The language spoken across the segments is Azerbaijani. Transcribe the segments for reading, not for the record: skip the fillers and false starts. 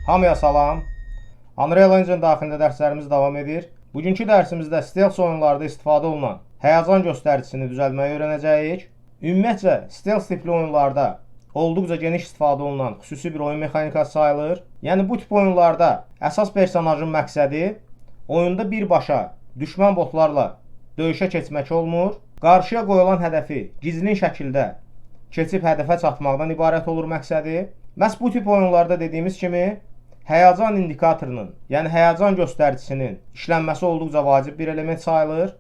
Hamıya salam. Unreal Engine daxilində dərslərimiz davam edir. Bugünkü dərsimizdə stealth oyunlarda istifadə olunan həyəcan göstəricisini düzəltməyi öyrənəcəyik. Ümumiyyətcə, stealth tipli oyunlarda olduqca geniş istifadə olunan xüsusi bir oyun mexanikası sayılır. Yəni bu tip oyunlarda əsas personajın məqsədi oyunda birbaşa düşmən botlarla döyüşə keçmək olmur. Qarşıya qoyulan hədəfi gizlin şəkildə keçib hədəfə çatmaqdan ibarət olur məqsədi. Məhz bu tip oyunlarda dediyimiz kimi həyəcan indikatorunun, yəni həyəcan göstəricisinin işlənməsi olduqca vacib bir element sayılır.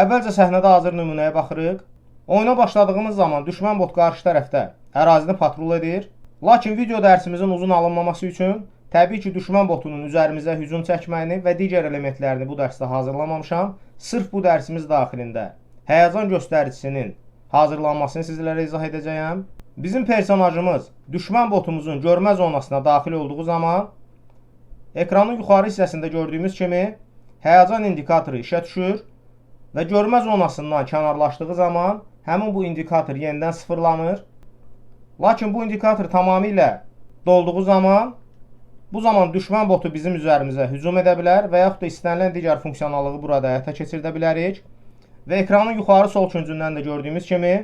Əvvəlcə səhnədə hazır nümunəyə baxırıq. Oyuna başladığımız zaman düşmən bot qarşı tərəfdə ərazini patrol edir. Lakin video dərsimizin uzun alınmaması üçün təbii ki, düşmən botunun üzərimizə hücum çəkməyini və digər elementlərini bu dərsdə hazırlamamışam. Sırf bu dərsimiz daxilində həyəcan göstəricisinin hazırlanmasını sizlərə izah edəcəyəm. Bizim personajımız düşmən botumuzun görmə zonasına daxil olduğu zaman ekranın yuxarı hissəsində gördüyümüz kimi həyəcan indikatoru işə düşür və görmə zonasından kənarlaşdığı zaman həmin bu indikator yenidən sıfırlanır. Lakin bu indikator tamamilə dolduğu zaman bu zaman düşmən botu bizim üzərimizə hücum edə bilər və yaxud da istənilən digər funksiyonallığı burada həyata keçirdə bilərik. Və ekranın yuxarı sol küncündən də gördüyümüz kimi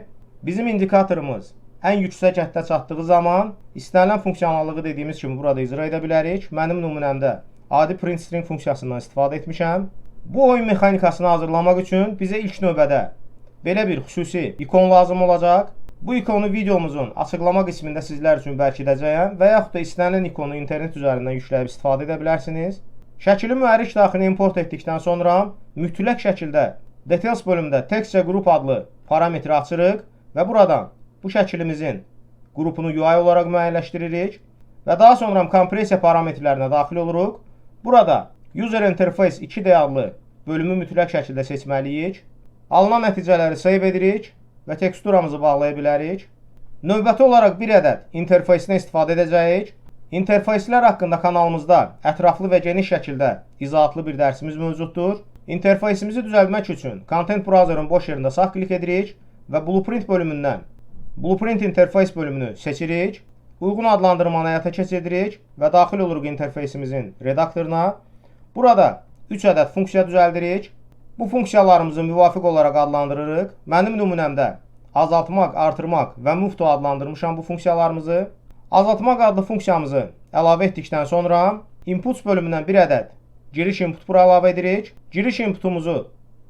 bizim indikatorumuz ən yüksək həddə çatdığı zaman istənilən funksiyonallığı dediyimiz kimi burada icra edə bilərik. Mənim nümunəmdə adi print string funksiyasından istifadə etmişəm. Bu oyun mexanikasını hazırlamaq üçün bizə ilk növbədə belə bir xüsusi ikon lazım olacaq. Bu ikonu videomuzun açıqlama qismində sizlər üçün bərkidəcəyəm və yaxud da istənilən ikonu internet üzərindən yükləyib istifadə edə bilərsiniz. Şəkili mühərrik daxilinə import etdikdən sonra mütləq şəkildə Details bölümündə Texture Group adlı parametri açırıq və buradan bu şəkilimizin qrupunu UI olaraq müəyyənləşdiririk və daha sonra kompressiya parametrlərinə daxil oluruq. Burada User Interface 2D adlı bölümü mütləq şəkildə seçməliyik. Alınan nəticələri save edirik və teksturamızı bağlaya bilərik. Növbəti olaraq bir ədəd interfeysinə istifadə edəcəyik. İnterfeyslər haqqında kanalımızda ətraflı və geniş şəkildə izahatlı bir dərsimiz mövcuddur. İnterfeysimizi düzəltmək üçün Content Browser'ın boş yerində sağ klik edirik və Blueprint bölümündən Blueprint Interface bölümünü seçirik. Uyğun adlandırmanı həyata keçiririk və daxil oluruq interfeysimizin redaktoruna. Burada 3 ədəd funksiya düzəldirik. Bu funksiyalarımızı müvafiq olaraq adlandırırıq. Mənim nümunəmdə azaltmaq, artırmaq və move to adlandırmışam bu funksiyalarımızı. Azaltmaq adlı funksiyamızı əlavə etdikdən sonra inputs bölümündən bir ədəd giriş input bura əlavə edirik. Giriş inputumuzu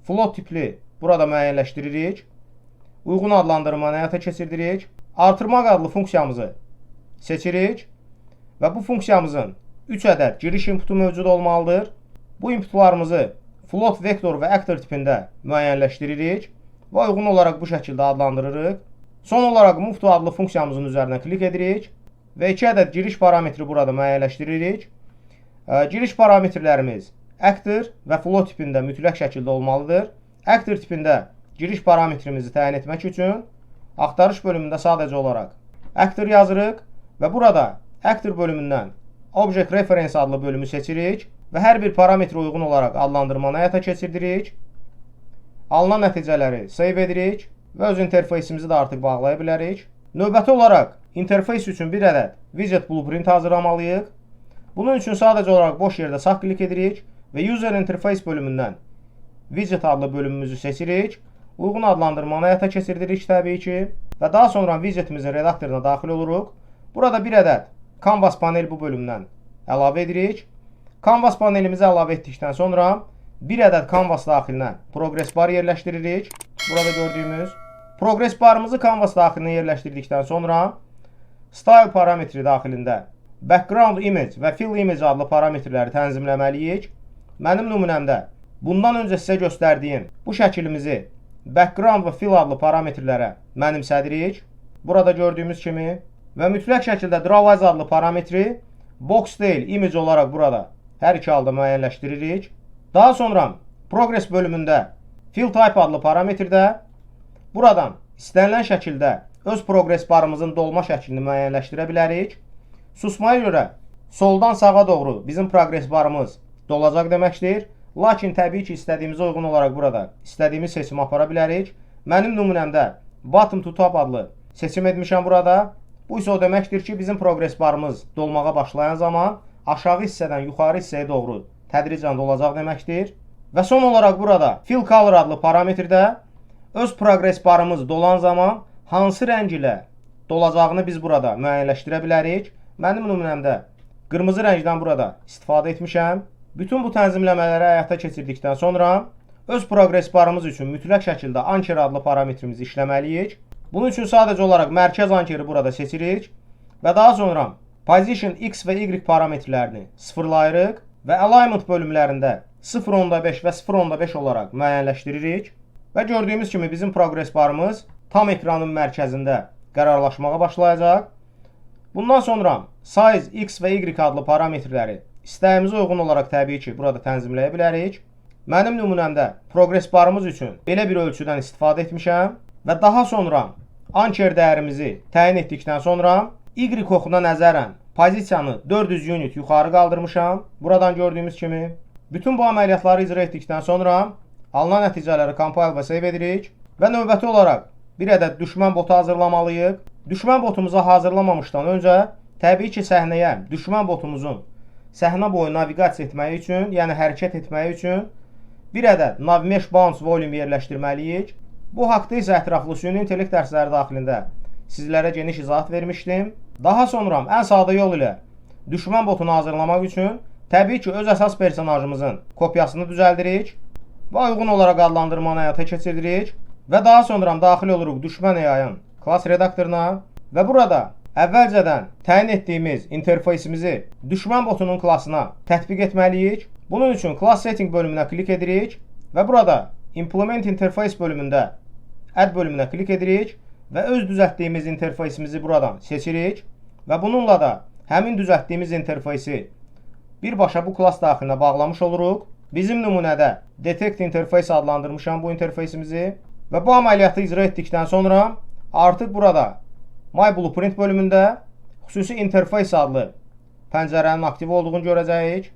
float tipli burada müəyyənləşdiririk. Uyğun adlandırmanı həyata keçiririk. Artırmaq adlı funksiyamızı seçirik və bu funksiyamızın 3 ədəd giriş inputu mövcud olmalıdır. Bu inputlarımızı float, vektor və actor tipində müəyyənləşdiririk və uyğun olaraq bu şəkildə adlandırırıq. Son olaraq move to adlı funksiyamızın üzərinə klik edirik və 2 ədəd giriş parametri burada müəyyənləşdiririk. Giriş parametrlərimiz actor və float tipində mütləq şəkildə olmalıdır. Actor tipində giriş parametrimizi təyin etmək üçün axtarış bölümündə sadəcə olaraq actor yazırıq və burada actor bölümündən Object Reference adlı bölümü seçirik və hər bir parametrə uyğun olaraq adlandırmanı həyata keçiririk. Alınan nəticələri save edirik və öz interfeysimizi də artıq bağlaya bilərik. Növbəti olaraq interfeys üçün bir ədəd widget blueprint hazırlamalıyıq. Bunun üçün sadəcə olaraq boş yerdə sağ klik edirik və User Interface bölümündən widget adlı bölümümüzü seçirik. Uyğun adlandırmanı həyata keçiririk təbii ki və daha sonra widgetimizin redaktoruna daxil oluruq. Burada bir ədəd Canvas panel bu bölümdən əlavə edirik. Canvas panelimizi əlavə etdikdən sonra bir ədəd Canvas daxilinə progress bar yerləşdiririk. Burada gördüyümüz progress barımızı Canvas daxilinə yerləşdirdikdən sonra Style parametri daxilində Background Image və Fill Image adlı parametrləri tənzimləməliyik. Mənim nümunəmdə bundan öncə sizə göstərdiyim bu şəkilimizi Background və Fill adlı parametrlərə mənimsədirik. Burada gördüyümüz kimi və mütləq şəkildə Draw adlı parametri Box deyil, Image olaraq burada hər iki halda müəyyənləşdiririk. Daha sonra Progress bölümündə Fill Type adlı parametrdə buradan istənilən şəkildə öz progress barımızın dolma şəklini müəyyənləşdirə bilərik. Susmaya görə soldan sağa doğru bizim progress barımız dolacaq deməkdir. Lakin təbii ki, istədiyimizə uyğun olaraq burada istədiyimiz seçimi apara bilərik. Mənim nümunəmdə Bottom to Top adlı seçim etmişəm burada. Bu isə o deməkdir ki, bizim progress barımız dolmağa başlayan zaman aşağı hissədən yuxarı hissəyə doğru tədricən dolacaq deməkdir. Və son olaraq burada Fill Color adlı parametrdə öz progress barımız dolan zaman hansı rəng ilə dolacağını biz burada müəyyənləşdirə bilərik. Mənim nümunəmdə qırmızı rəngdən burada istifadə etmişəm. Bütün bu tənzimləmələri həyata keçirdikdən sonra öz progress barımız üçün mütləq şəkildə anker adlı parametrimizi işləməliyik. Bunun üçün sadəcə olaraq mərkəz ankeri burada seçirik və daha sonra Position X və Y parametrlərini sıfırlayırıq və Alignment bölümlərində 0.5 və 0.5 olaraq müəyyənləşdiririk. Və gördüyümüz kimi bizim progress barımız tam ekranın mərkəzində qərarlaşmağa başlayacaq. Bundan sonra Size X və Y adlı parametrləri istəyimizə uyğun olaraq təbii ki, burada tənzimləyə bilərik. Mənim nümunəmdə progress barımız üçün belə bir ölçüdən istifadə etmişəm və daha sonra anker dəyərimizi təyin etdikdən sonra Y oxuna nəzərən pozisiyanı 400 unit yuxarı qaldırmışam. Buradan gördüyümüz kimi bütün bu əməliyyatları icra etdikdən sonra alınan nəticələri compile və save edirik və növbəti olaraq bir ədəd düşmən botu hazırlamalıyıq. Düşmən botumuzu hazırlamamışdan öncə təbii ki, səhnəyə düşmən botumuzun səhnə boyu naviqasiya etməyi üçün, yəni hərəkət etməyi üçün bir ədəd Navmesh Bounce Volume yerləşdirməliyik. Bu haqda isə ətraflı süni intellekt dərsləri daxilində sizlərə geniş izahat vermişdim. Daha sonra ən sadə yol ilə düşmən botunu hazırlamaq üçün təbii ki, öz əsas personajımızın kopyasını düzəldirik və uyğun olaraq adlandırmanı həyata keçiririk və daha sonra daxil oluruq düşmən AI-ın klass redaktoruna və burada əvvəlcədən təyin etdiyimiz interfeysimizi düşmən botunun klassına tətbiq etməliyik. Bunun üçün Class Setting bölümünə klik edirik və burada Implement Interface bölümündə Add bölümünə klik edirik və öz düzəltdiyimiz interfeysimizi buradan seçirik və bununla da həmin düzəltdiyimiz interfeysi birbaşa bu klass daxilində bağlamış oluruq. Bizim nümunədə Detect Interface adlandırmışam bu interfeysimizi və bu əməliyyatı icra etdikdən sonra artıq burada My Blueprint bölümündə xüsusi Interface adlı pəncərənin aktiv olduğunu görəcəyik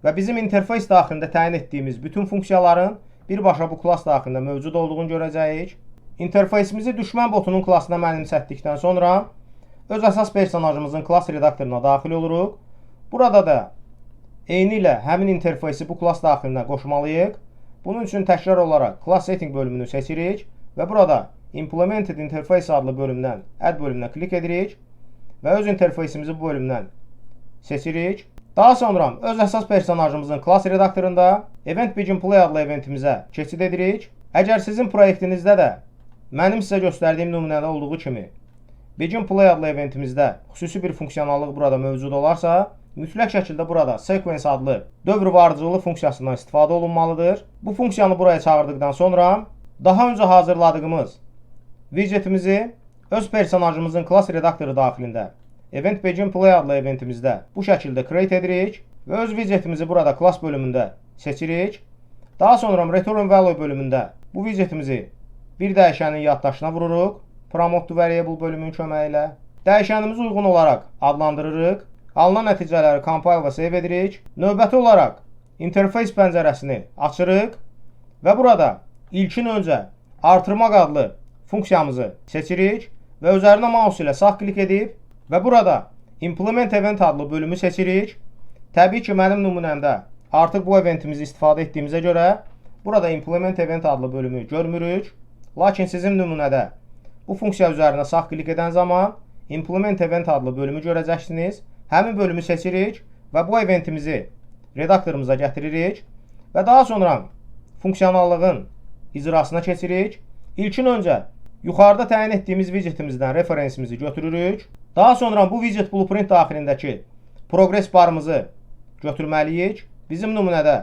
və bizim interfeys daxilində təyin etdiyimiz bütün funksiyaların birbaşa bu klass daxilində mövcud olduğunu görəcəyik. İnterfeysimizi düşmən botunun klassına mənimsətdikdən sonra öz əsas personajımızın klass redaktoruna daxil oluruq. Burada da eyni ilə həmin interfeysi bu klass daxilində qoşmalıyıq. Bunun üçün təkrar olaraq Class Setting bölümünü seçirik və burada Implemented Interface adlı bölümdən Add bölümünə klik edirik və öz interfeysimizi bu bölümdən seçirik. Daha sonra öz əsas personajımızın klass redaktorunda Event Begin Play adlı eventimizə keçid edirik. Əgər sizin proyektinizdə də mənim sizə göstərdiyim nümunədə olduğu kimi Begin Play adlı eventimizdə xüsusi bir funksionallıq burada mövcud olarsa, mütləq şəkildə burada Sequence adlı dövr vardıcılığı funksiyasından istifadə olunmalıdır. Bu funksiyanı buraya çağırdıqdan sonra daha öncə hazırladığımız widgetimizi öz personajımızın klass redaktoru daxilində Event Begin Play adlı eventimizdə bu şəkildə create edirik və öz widgetimizi burada klass bölümündə seçirik. Daha sonra Return Value bölümündə bu widgetimizi bir dəyişənin yaddaşına vururuq. Promote to Variable bölümünün köməyi ilə dəyişənimizi uyğun olaraq adlandırırıq. Alınan nəticələri compile və save edirik. Növbəti olaraq interface pəncərəsini açırıq və burada ilkin öncə artırmaq adlı funksiyamızı seçirik və üzərinə mouse ilə sağ klik edib və burada Implement Event adlı bölümü seçirik. Təbii ki, mənim nümunəmdə artıq bu eventimizi istifadə etdiyimizə görə burada Implement Event adlı bölümü görmürük. Lakin sizin nümunədə bu funksiya üzərində sağ klik edən zaman Implement Event adlı bölümü görəcəksiniz. Həmin bölümü seçirik və bu eventimizi redaktorumuza gətiririk və daha sonra funksionallığın icrasına keçirik. İlkin öncə yuxarıda təyin etdiyimiz widgetimizdən referensimizi götürürük. Daha sonra bu widget blueprint daxilindəki progress barımızı götürməliyik. Bizim nümunədə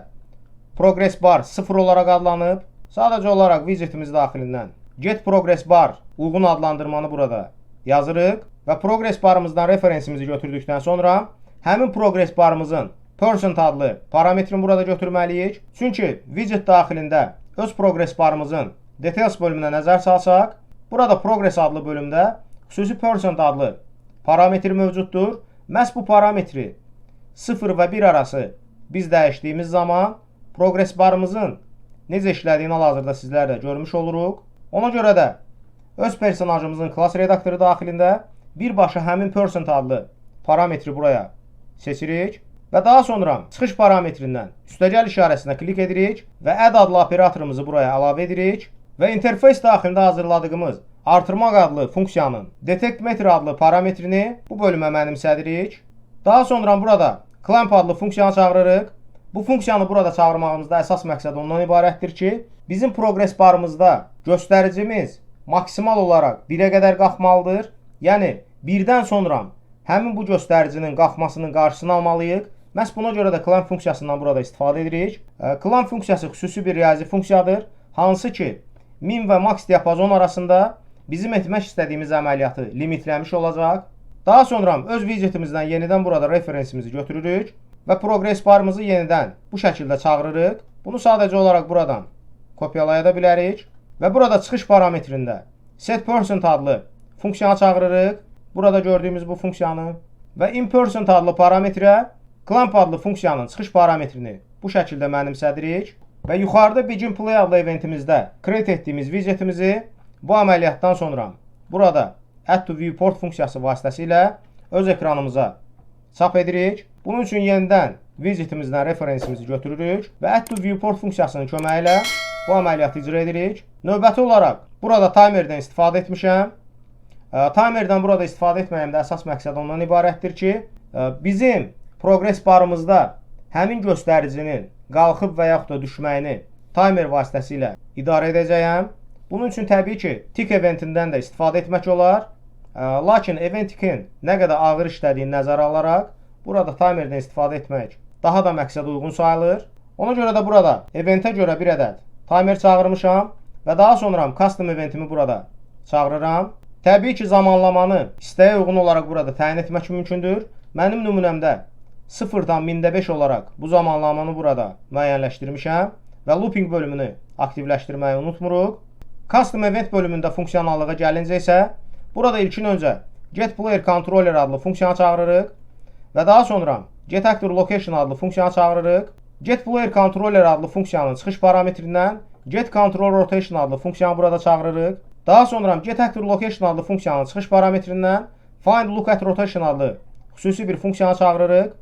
progress bar 0 olaraq adlanıb. Sadəcə olaraq widgetimiz daxilindən get progress bar uyğun adlandırmanı burada yazırıq və progress barımızdan referensimizi götürdükdən sonra həmin progress barımızın percent adlı parametrini burada götürməliyik. Çünki widget daxilində öz progress barımızın details bölümünə nəzər salsaq, burada progress adlı bölümdə xüsusi percent adlı parametri mövcuddur. Məhz bu parametri 0 və 1 arası biz dəyişdiyimiz zaman progress barımızın necə işlədiyini hal-hazırda sizlər də görmüş oluruq. Ona görə də öz personajımızın klass redaktoru daxilində birbaşa həmin percent adlı parametri buraya seçirik və daha sonra çıxış parametrindən üstəgəl işarəsinə klik edirik və add adlı operatorumuzu buraya əlavə edirik və interfeys daxilində hazırladığımız artırmaq adlı funksiyanın detect meter adlı parametrini bu bölümə mənimsədirik. Daha sonra burada clamp adlı funksiyanı çağırırıq. Bu funksiyanı burada çağırmağımızda əsas məqsəd ondan ibarətdir ki, bizim progress barımızda göstəricimiz maksimal olaraq 1-ə qədər qalxmalıdır. Yəni 1-dən sonra həmin bu göstəricinin qalxmasının qarşısını almalıyıq. Məhz buna görə də clamp funksiyasından burada istifadə edirik. Clamp funksiyası xüsusi bir riyazi funksiyadır, hansı ki min və max diapazon arasında bizim etmək istədiyimiz əməliyyatı limitləmiş olacaq. Daha sonra öz widgetimizdən yenidən burada referensimizi götürürük və progress barımızı yenidən bu şəkildə çağırırıq. Bunu sadəcə olaraq buradan kopyalaya da bilərik və burada çıxış parametrində setPercent adlı funksiyanı çağırırıq. Burada gördüyümüz bu funksiyanı və inPercent adlı parametrə clamp adlı funksiyanın çıxış parametrini bu şəkildə mənimsədirik və yuxarıda begin play adlı eventimizdə create etdiyimiz widgetimizi bu əməliyyatdan sonra burada add to viewport funksiyası vasitəsilə öz ekranımıza çap edirik. Bunun üçün yenidən widgetimizdən referensimizi götürürük və add to viewport funksiyasının köməyi ilə bu əməliyyatı icra edirik. Növbəti olaraq burada timerdən istifadə etmişəm. Timerdən burada istifadə etməyimdə əsas məqsəd ondan ibarətdir ki, bizim progress barımızda həmin göstəricinin qalxıb və yaxud da düşməyini timer vasitəsilə idarə edəcəyəm. Bunun üçün təbii ki, tick eventindən də istifadə etmək olar. Lakin event tickin nə qədər ağır işlədiyini nəzərə alaraq burada timerdən istifadə etmək daha da məqsəd uyğun sayılır. Ona görə də burada eventə görə bir ədəd timer çağırmışam və daha sonra custom eventimi burada çağırıram. Təbii ki, zamanlamanı istəyə uyğun olaraq burada təyin etmək mümkündür. Mənim nümunəmdə 0-dan 1000-də 5 olaraq bu zamanlamanı burada müəyyənləşdirmişəm və looping bölümünü aktivləşdirməyi unutmuruq. Custom event bölümündə funksionallığa gəlincə isə burada ilkin öncə getPlayerController adlı funksiyanı çağırırıq və daha sonra getActorLocation adlı funksiyanı çağırırıq. getPlayerController adlı funksiyanın çıxış parametrindən getControlRotation adlı funksiyanı burada çağırırıq. Daha sonra getActorLocation adlı funksiyanın çıxış parametrindən findLookAtRotation adlı xüsusi bir funksiyanı çağırırıq.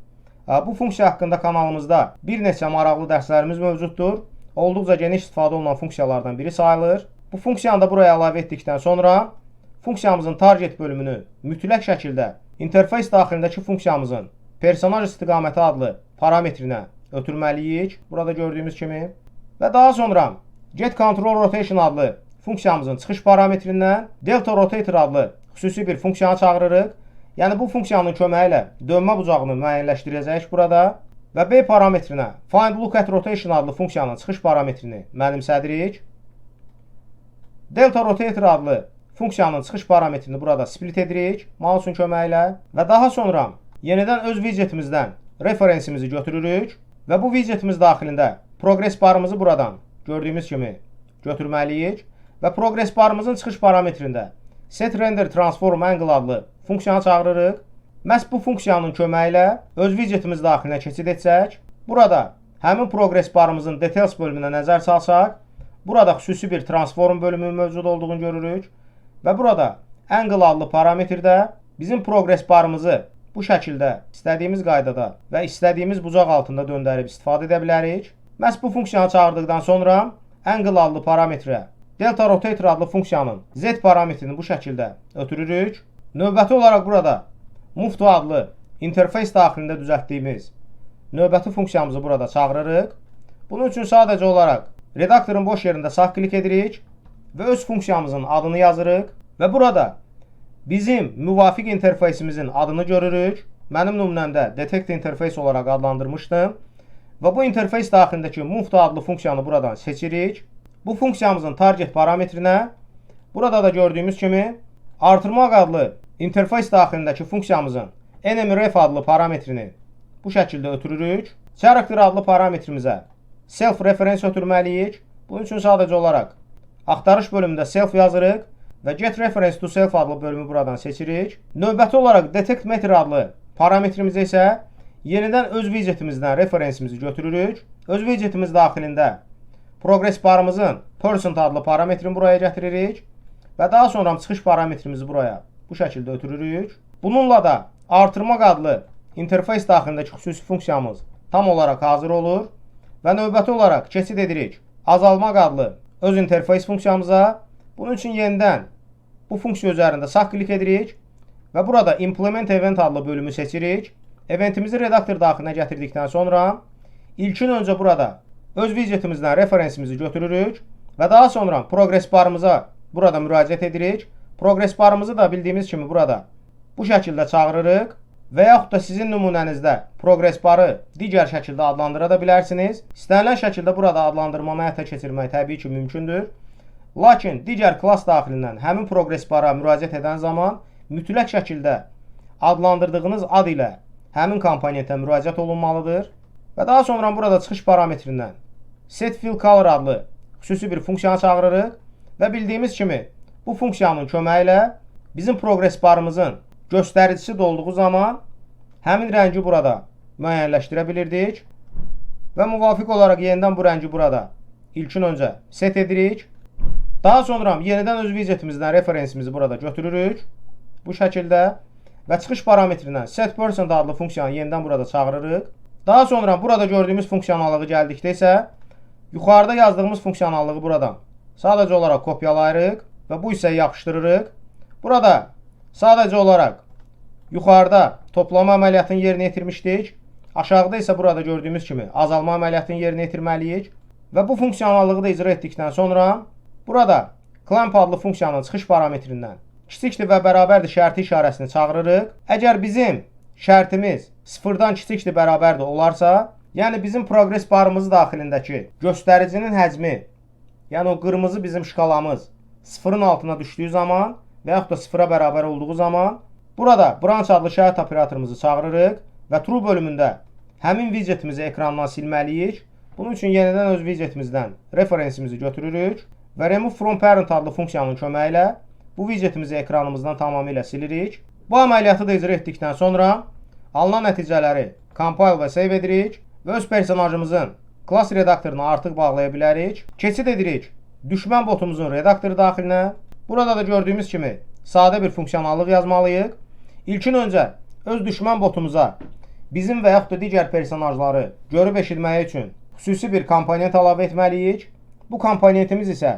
Bu funksiya haqqında kanalımızda bir neçə maraqlı dərslərimiz mövcuddur. Olduqca geniş istifadə olunan funksiyalardan biri sayılır. Bu funksiyanı da buraya əlavə etdikdən sonra funksiyamızın target bölümünü mütləq şəkildə interfeys daxilindəki funksiyamızın personaj istiqaməti adlı parametrinə ötürməliyik. Burada gördüyümüz kimi. Və daha sonra getControlRotation adlı funksiyamızın çıxış parametrindən DeltaRotator adlı xüsusi bir funksiyanı çağırırıq. Yəni bu funksiyanın köməyi ilə dönmə bucağını müəyyənləşdirəcəyik burada və B parametrinə findLookAtRotation adlı funksiyanın çıxış parametrini mənimsədirik. DeltaRotator adlı funksiyanın çıxış parametrini burada split edirik mouse'un köməyi ilə və daha sonra yenidən öz widgetimizdən referensimizi götürürük və bu widgetimiz daxilində progress barımızı buradan gördüyümüz kimi götürməliyik və progress barımızın çıxış parametrində setRenderTransformAngle adlı funksiyanı çağırırıq. Məhz bu funksiyanın köməyi ilə öz widgetimiz daxilinə keçid etsək, burada həmin progress barımızın details bölümünə nəzər salsaq, burada xüsusi bir transform bölümü mövcud olduğunu görürük və burada angle adlı parametrdə bizim progress barımızı bu şəkildə istədiyimiz qaydada və istədiyimiz bucaq altında döndərib istifadə edə bilərik. Məhz bu funksiyanı çağırdıqdan sonra angle adlı parametrə DeltaRotator adlı funksiyanın Z parametrini bu şəkildə ötürürük. Növbəti olaraq burada Move to adlı interfeys daxilində düzəltdiyimiz növbəti funksiyamızı burada çağırırıq. Bunun üçün sadəcə olaraq redaktorun boş yerində sağ klik edirik və öz funksiyamızın adını yazırıq və burada bizim müvafiq interfeysimizin adını görürük. Mənim nümunəmdə Detect Interface olaraq adlandırmışdım və bu interfeys daxilindəki Move to adlı funksiyanı buradan seçirik. Bu funksiyamızın target parametrinə burada da gördüyümüz kimi artırmaq adlı interfeys daxilindəki funksiyamızın NMRF adlı parametrini bu şəkildə ötürürük. Character adlı parametrimizə self reference ötürməliyik. Bunun üçün sadəcə olaraq axtarış bölümündə self yazırıq və get reference to self adlı bölümü buradan seçirik. Növbəti olaraq detect meter adlı parametrimizə isə yenidən öz widgetimizdən referensimizi götürürük. Öz widgetimiz daxilində progress barımızın percent adlı parametrini buraya gətiririk və daha sonra çıxış parametrimizi buraya bu şəkildə ötürürük. Bununla da artırmaq adlı interface daxilindəki xüsusi funksiyamız tam olaraq hazır olur və növbəti olaraq keçid edirik azalmaq adlı öz interface funksiyamıza. Bunun üçün yenidən bu funksiya üzərində sağ klik edirik və burada implement event adlı bölümü seçirik. Eventimizi redaktor daxilinə gətirdikdən sonra ilkin öncə burada öz widgetimizdən referensimizi götürürük və daha sonra progress barımıza burada müraciət edirik. Progress barımızı da bildiyimiz kimi burada bu şəkildə çağırırıq və yaxud da sizin nümunənizdə progress barı digər şəkildə adlandıra da bilərsiniz. İstənilən şəkildə burada adlandırmanı həyata keçirmək təbii ki mümkündür. Lakin digər klass daxilindən həmin progress bara müraciət edən zaman mütləq şəkildə adlandırdığınız ad ilə həmin komponentə müraciət olunmalıdır. Və daha sonra burada çıxış parametrindən set fill color adlı xüsusi bir funksiyanı çağırırıq və bildiyimiz kimi bu funksiyanın köməyi ilə bizim progress barımızın göstəricisi dolduğu zaman həmin rəngi burada müəyyənləşdirə bilirdik və müvafiq olaraq yenidən bu rəngi burada ilkin öncə set edirik. Daha sonra yenidən öz widgetimizdən referensimizi burada götürürük bu şəkildə və çıxış parametrindən set percent adlı funksiyanı yenidən burada çağırırıq. Daha sonra burada gördüyümüz funksiyanallığı gəldikdə isə yuxarıda yazdığımız funksiyanallığı buradan sadəcə olaraq kopyalayırıq və bu hissəyi yapışdırırıq. Burada sadəcə olaraq yuxarıda toplama əməliyyatını yerinə yetirmişdik. Aşağıda isə burada gördüyümüz kimi azalma əməliyyatını yerinə yetirməliyik. Və bu funksiyanallığı da icra etdikdən sonra burada clamp adlı funksiyanın çıxış parametrindən kiçikdir və bərabərdir şərti işarəsini çağırırıq. Əgər bizim şərtimiz sıfırdan kiçikdir bərabərdir olarsa, yəni bizim progress barımız daxilindəki göstəricinin həcmi, yəni o qırmızı bizim şkalamız sıfırın altına düşdüyü zaman və yaxud da sıfıra bərabər olduğu zaman burada branch adlı şərt operatorumuzu çağırırıq və true bölümündə həmin widgetimizi ekrandan silməliyik. Bunun üçün yenidən öz widgetimizdən referensimizi götürürük və remove from parent adlı funksiyanın köməyi ilə bu widgetimizi ekranımızdan tamamilə silirik. Bu əməliyyatı da icra etdikdən sonra alınan nəticələri compile və save edirik və öz personajımızın class redaktoruna artıq bağlaya bilərik. Keçid edirik düşmən botumuzun redaktoru daxilinə. Burada da gördüyümüz kimi sadə bir funksiyonallıq yazmalıyıq. İlkin öncə öz düşmən botumuza bizim və yaxud da digər personajları görüb eşitməyi üçün xüsusi bir komponent əlavə etməliyik. Bu komponentimiz isə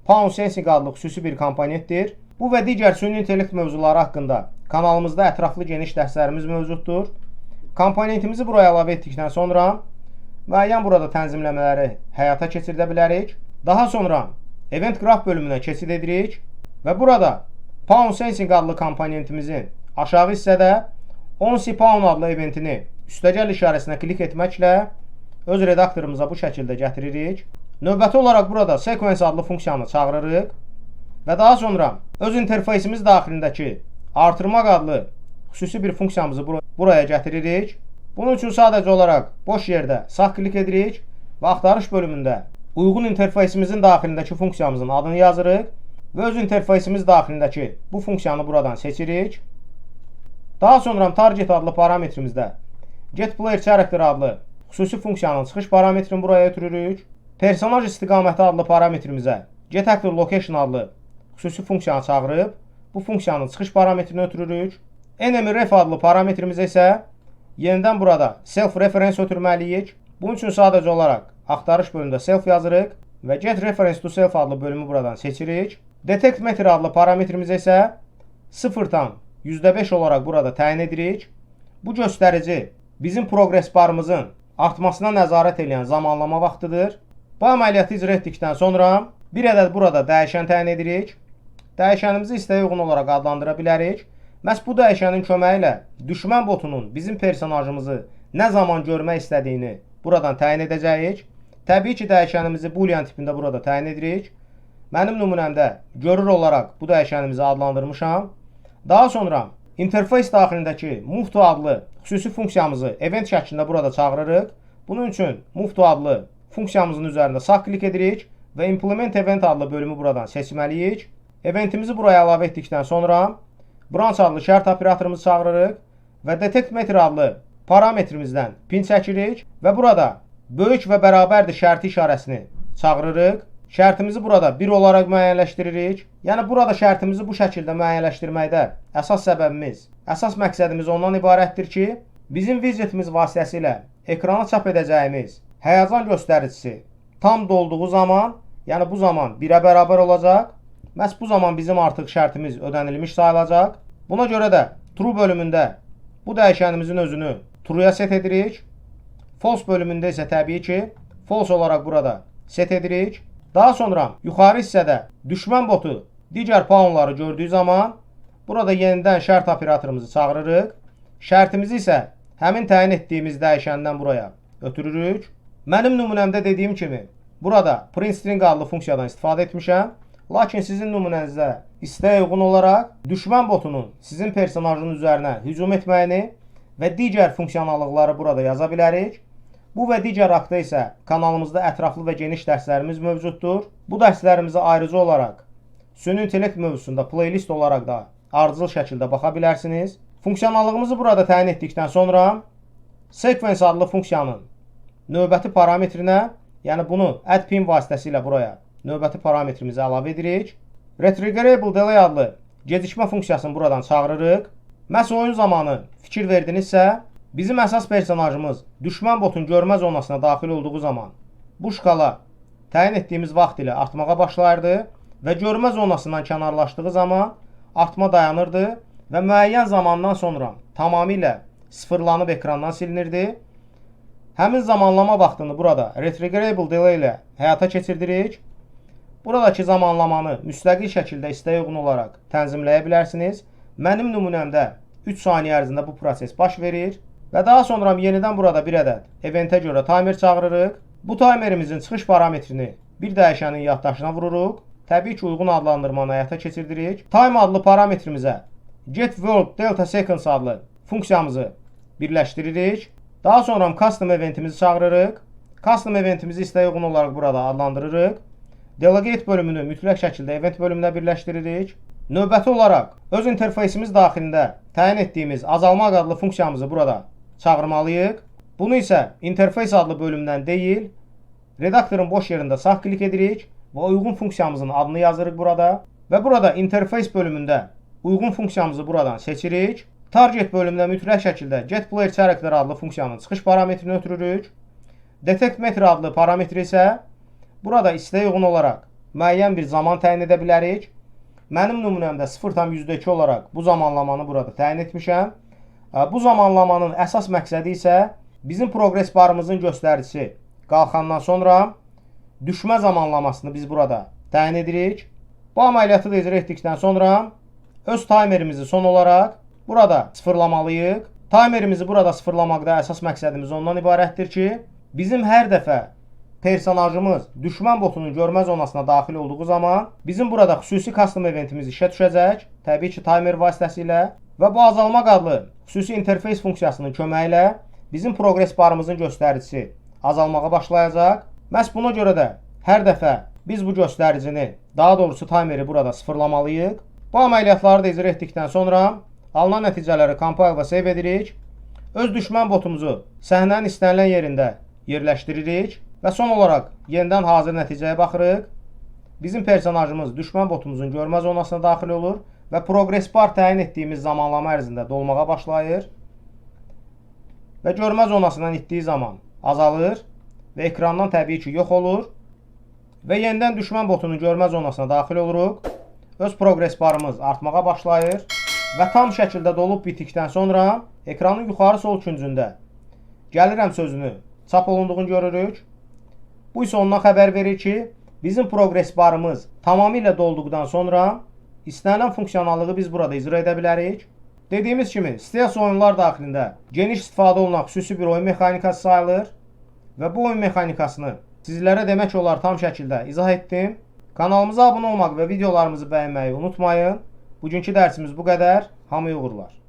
Pound Sensing adlı xüsusi bir komponentdir. Bu və digər süni intellekt mövzuları haqqında kanalımızda ətraflı geniş dərslərimiz mövcuddur. Komponentimizi buraya əlavə etdikdən sonra müəyyən burada tənzimləmələri həyata keçirdə bilərik. Daha sonra Event Graph bölümünə keçid edirik və burada Pound Sensing adlı komponentimizin aşağı hissədə onCPound adlı eventini üstəgəl işarəsinə klik etməklə öz redaktorumuza bu şəkildə gətiririk. Növbəti olaraq burada sequence adlı funksiyanı çağırırıq və daha sonra öz interfeysimiz daxilindəki artırmaq adlı xüsusi bir funksiyamızı buraya gətiririk. Bunun üçün sadəcə olaraq boş yerdə sağ klik edirik və axtarış bölümündə uyğun interfeysimizin daxilindəki funksiyamızın adını yazırıq və öz interfeysimiz daxilindəki bu funksiyanı buradan seçirik. Daha sonra target adlı parametrimizdə getPlayer Character adlı xüsusi funksiyanın çıxış parametrini buraya ötürürük. Personaj istiqaməti adlı parametrimizə getActorLocation adlı xüsusi funksiyanı çağırıb bu funksiyanın çıxış parametrini ötürürük. Enemy-ref adlı parametrimizə isə yenidən burada self-reference ötürməliyik. Bunun üçün sadəcə olaraq axtarış bölümündə self yazırıq və getReference-to-self adlı bölümü buradan seçirik. DetectMeter adlı parametrimizə isə 0-dan %5 olaraq burada təyin edirik. Bu göstərici bizim progress barımızın artmasına nəzarət edən zamanlama vaxtıdır. Bu əməliyyatı icra etdikdən sonra bir ədəd burada dəyişən təyin edirik. Dəyişənimizi istəyə uyğun olaraq adlandıra bilərik. Məhz bu dəyişənin köməyi ilə düşmən botunun bizim personajımızı nə zaman görmək istədiyini buradan təyin edəcəyik. Təbii ki, dəyişənimizi boolean tipində burada təyin edirik. Mənim nümunəmdə görür olaraq bu dəyişənimizi adlandırmışam. Daha sonra interface daxilindəki move to adlı xüsusi funksiyamızı event şəklində burada çağırırıq. Bunun üçün move to adlı funksiyamızın üzərində sağ klik edirik və implement event adlı bölümü buradan seçməliyik. Eventimizi buraya əlavə etdikdən sonra branch adlı şərt operatorumuzu çağırırıq və detectMeter adlı parametrimizdən pin çəkirik və burada böyük və bərabərdir şərti işarəsini çağırırıq. Şərtimizi burada 1 olaraq müəyyənləşdiririk. Yəni burada şərtimizi bu şəkildə müəyyənləşdirməkdə əsas səbəbimiz, əsas məqsədimiz ondan ibarətdir ki, bizim widgetimiz vasitəsilə ekrana çap edəcəyimiz həyəcan göstəricisi tam dolduğu zaman, yəni bu zaman 1-ə bərabər olacaq. Məhz bu zaman bizim artıq şərtimiz ödənilmiş sayılacaq. Buna görə də true bölümündə bu dəyişənimizin özünü true'ya set edirik. False bölümündə isə təbii ki, false olaraq burada set edirik. Daha sonra yuxarı hissədə düşmən botu digər paunları gördüyü zaman burada yenidən şərt operatorumuzu çağırırıq. Şərtimizi isə həmin təyin etdiyimiz dəyişəndən buraya ötürürük. Mənim nümunəmdə dediyim kimi burada print string adlı funksiyadan istifadə etmişəm. Lakin sizin nümunənizdə istəyə uyğun olaraq düşmən botunun sizin personajın üzərinə hücum etməyini və digər funksiyonallıqları burada yaza bilərik. Bu və digər haqda isə kanalımızda ətraflı və geniş dərslərimiz mövcuddur. Bu dərslərimizə ayrıca olaraq süni intellekt mövzusunda playlist olaraq da ardıcıl şəkildə baxa bilərsiniz. Funksiyonallığımızı burada təyin etdikdən sonra sequence adlı funksiyanın növbəti parametrinə, yəni bunu add pin vasitəsilə buraya növbəti parametrimizi əlavə edirik. Retrieveable delay adlı gecikmə funksiyasını buradan çağırırıq. Məhz oyun zamanı fikir verdinizsə, bizim əsas personajımız düşmən botun görmə zonasına daxil olduğu zaman bu şkala təyin etdiyimiz vaxt ilə artmağa başlayırdı və görmə zonasından kənarlaşdığı zaman artma dayanırdı və müəyyən zamandan sonra tamamilə sıfırlanıb ekrandan silinirdi. Həmin zamanlama vaxtını burada retrieveable delay ilə həyata keçirdirik. Buradakı zamanlamanı müstəqil şəkildə istəyə uyğun olaraq tənzimləyə bilərsiniz. Mənim nümunəmdə 3 saniyə ərzində bu proses baş verir və daha sonra yenidən burada bir ədəd eventə görə timer çağırırıq. Bu timerimizin çıxış parametrini bir dəyişənin yaddaşına vururuq. Təbii ki, uyğun adlandırmanı həyata keçirdirik. Time adlı parametrimizə get world delta seconds adlı funksiyamızı birləşdiririk. Daha sonra custom eventimizi çağırırıq. Custom eventimizi istəyə uyğun olaraq burada adlandırırıq. Delegate bölümünü mütləq şəkildə event bölümünə birləşdiririk. Növbəti olaraq öz interfeysimiz daxilində təyin etdiyimiz azalmaq adlı funksiyamızı burada çağırmalıyıq. Bunu isə interfeys adlı bölümdən deyil, redaktorun boş yerində sağ klik edirik və uyğun funksiyamızın adını yazırıq burada. Və burada interfeys bölümündə uyğun funksiyamızı buradan seçirik. Target bölümündə mütləq şəkildə getPlayer character adlı funksiyanın çıxış parametrini ötürürük. Detect meter adlı parametri isə burada istəyə uyğun olaraq müəyyən bir zaman təyin edə bilərik. Mənim nümunəmdə 0,2 olaraq bu zamanlamanı burada təyin etmişəm. Bu zamanlamanın əsas məqsədi isə bizim progress barımızın göstəricisi qalxandan sonra düşmə zamanlamasını biz burada təyin edirik. Bu əməliyyatı da icra etdikdən sonra öz timerimizi son olaraq burada sıfırlamalıyıq. Timerimizi burada sıfırlamaqda əsas məqsədimiz ondan ibarətdir ki, bizim hər dəfə personajımız düşmən botunun görmə zonasına daxil olduğu zaman bizim burada xüsusi custom eventimiz işə düşəcək, təbii ki, timer vasitəsilə və bu azalmaq adlı xüsusi interfeys funksiyasının köməyi ilə bizim progress barımızın göstəricisi azalmağa başlayacaq. Məhz buna görə də hər dəfə biz bu göstəricini, daha doğrusu timeri burada sıfırlamalıyıq. Bu əməliyyatları da icra etdikdən sonra alınan nəticələri compile və save edirik. Öz düşmən botumuzu səhnənin istənilən yerində yerləşdiririk və son olaraq yenidən hazır nəticəyə baxırıq. Bizim personajımız düşmən botumuzun görmə zonasına daxil olur və progress bar təyin etdiyimiz zamanlama ərzində dolmağa başlayır və görmə zonasından itdiyi zaman azalır və ekrandan təbii ki, yox olur və yenidən düşmən botunun görmə zonasına daxil oluruq. Öz progress barımız artmağa başlayır və tam şəkildə dolub bitdikdən sonra ekranın yuxarı sol küncündə gəlirəm sözünü çap olunduğunu görürük. Bu isə ondan xəbər verir ki, bizim progress barımız tamamilə dolduqdan sonra istənilən funksiyonallığı biz burada icra edə bilərik. Dediyimiz kimi, stealth oyunlar daxilində geniş istifadə olunan xüsusi bir oyun mexanikası sayılır və bu oyun mexanikasını sizlərə demək olar tam şəkildə izah etdim. Kanalımıza abunə olmaq və videolarımızı bəyənməyi unutmayın. Bugünkü dərsimiz bu qədər. Hamıya uğurlar.